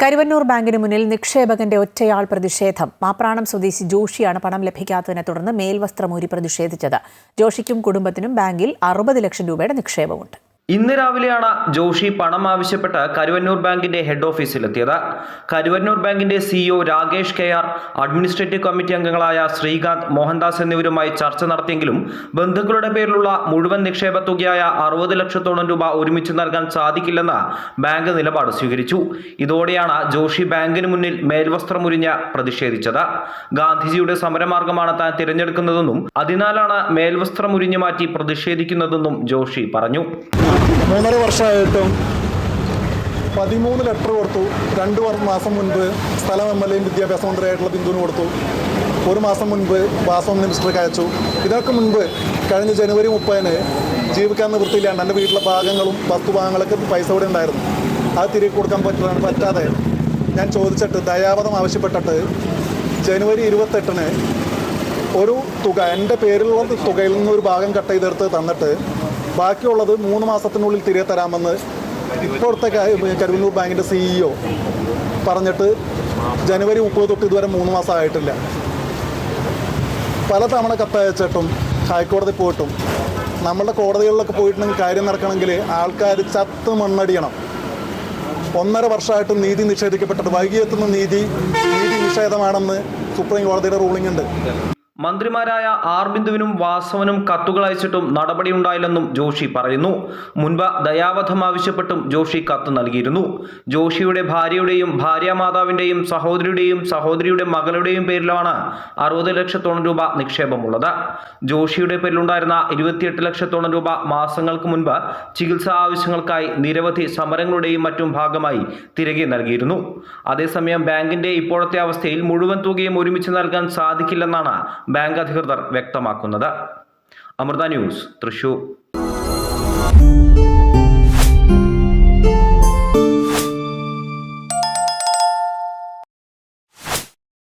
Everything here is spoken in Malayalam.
കരുവന്നൂർ ബാങ്കിന് മുന്നിൽ നിക്ഷേപകന്റെ ഒറ്റയാൾ പ്രതിഷേധം. മാപ്രാണം സ്വദേശി ജോഷിയാണ് പണം ലഭിക്കാത്തതിനെ തുടർന്ന് മേൽവസ്ത്രമൂരി പ്രതിഷേധിച്ചത്. ജോഷിക്കും കുടുംബത്തിനും ബാങ്കിൽ 60 ലക്ഷം രൂപയുടെ നിക്ഷേപമുണ്ട്. ഇന്ന് രാവിലെയാണ് ജോഷി പണം ആവശ്യപ്പെട്ട് കരുവന്നൂർ ബാങ്കിന്റെ ഹെഡ് ഓഫീസിലെത്തിയത്. കരുവന്നൂർ ബാങ്കിന്റെ CEO Rakesh KR, administrative committee അംഗങ്ങളായ ശ്രീകാന്ത്, മോഹൻദാസ് എന്നിവരുമായി ചർച്ച നടത്തിയെങ്കിലും ബന്ധുക്കളുടെ പേരിലുള്ള മുഴുവൻ നിക്ഷേപ തുകയായ 60 ലക്ഷത്തോളം രൂപ ഒരുമിച്ച് നൽകാൻ സാധിക്കില്ലെന്ന് ബാങ്ക് നിലപാട് സ്വീകരിച്ചു. ഇതോടെയാണ് ജോഷി ബാങ്കിന് മുന്നിൽ മേൽവസ്ത്രമുരിഞ്ഞ് പ്രതിഷേധിച്ചത്. ഗാന്ധിജിയുടെ സമരമാർഗമാണ് താൻ തിരഞ്ഞെടുക്കുന്നതെന്നും അതിനാലാണ് മേൽവസ്ത്രമുരിഞ്ഞു മാറ്റി പ്രതിഷേധിക്കുന്നതെന്നും ജോഷി പറഞ്ഞു. 3.5 വർഷമായിട്ടും 13 ലെറ്റർ കൊടുത്തു. 2 മാസം മുൻപ് സ്ഥലം MLA വിദ്യാഭ്യാസ മന്ത്രിയായിട്ടുള്ള ബിന്ദുവിന് കൊടുത്തു. 1 മാസം മുൻപ് വാസം മിനിസ്റ്റർക്ക് അയച്ചു. ഇതൊക്കെ മുൻപ് കഴിഞ്ഞ ജനുവരി 30-ന് ജീവിക്കാൻ നിവൃത്തിയില്ലാണ്ട് എൻ്റെ വീട്ടിലെ ഭാഗങ്ങളും വസ്തുഭാഗങ്ങളൊക്കെ പൈസ കൂടെ ഉണ്ടായിരുന്നു. അത് തിരികെ കൊടുക്കാൻ പറ്റാതെ ഞാൻ ചോദിച്ചിട്ട് ദയാവധം ആവശ്യപ്പെട്ടിട്ട് ജനുവരി 28-ന് ഒരു തുക എൻ്റെ പേരിലുള്ള തുകയിൽ നിന്ന് ഒരു ഭാഗം കട്ട് ചെയ്തെടുത്ത് തന്നിട്ട് ബാക്കിയുള്ളത് 3 മാസത്തിനുള്ളിൽ തിരികെ തരാമെന്ന് ഇപ്പോഴത്തെ കരുവന്നൂർ ബാങ്കിൻ്റെ CEO പറഞ്ഞിട്ട് ജനുവരി 30 തൊട്ട് ഇതുവരെ 3 മാസം ആയിട്ടില്ല. പലതവണ കത്തയച്ചിട്ടും ഹൈക്കോടതി പോയിട്ടും നമ്മളുടെ കോടതികളിലൊക്കെ പോയിട്ടുണ്ടെങ്കിൽ കാര്യം നടക്കണമെങ്കിൽ ആൾക്കാർ ചത്ത് മണ്ണടിയണം. 1.5 വർഷമായിട്ടും നീതി നിഷേധിക്കപ്പെട്ടിട്ട് വൈകിയെത്തുന്ന നീതി നിഷേധമാണെന്ന് സുപ്രീം കോടതിയുടെ റൂളിംഗ് ഉണ്ട്. മന്ത്രിമാരായ ആർ ബിന്ദുവിനും വാസവനും കത്തുകൾ അയച്ചിട്ടും നടപടിയുണ്ടായില്ലെന്നും ജോഷി പറയുന്നു. മുൻപ് ദയാവധം ആവശ്യപ്പെട്ടും ജോഷി കത്ത് നൽകിയിരുന്നു. ജോഷിയുടെ ഭാര്യയുടെയും ഭാര്യാമാതാവിൻ്റെയും സഹോദരിയുടെ മകളുടെയും പേരിലാണ് 60 ലക്ഷത്തോളം രൂപ നിക്ഷേപമുള്ളത്. ജോഷിയുടെ പേരിലുണ്ടായിരുന്ന 28 ലക്ഷത്തോളം രൂപ മാസങ്ങൾക്ക് മുൻപ് ചികിത്സാ ആവശ്യങ്ങൾക്കായി നിരവധി സമരങ്ങളുടെയും മറ്റും ഭാഗമായി തിരികെ നൽകിയിരുന്നു. അതേസമയം ബാങ്കിന്റെ ഇപ്പോഴത്തെ അവസ്ഥയിൽ മുഴുവൻ തുകയും ഒരുമിച്ച് നൽകാൻ സാധിക്കില്ലെന്നാണ് ബാങ്ക് അധികൃതർ വ്യക്തമാക്കുന്നത്. അമൃത ന്യൂസ്, തൃശൂർ.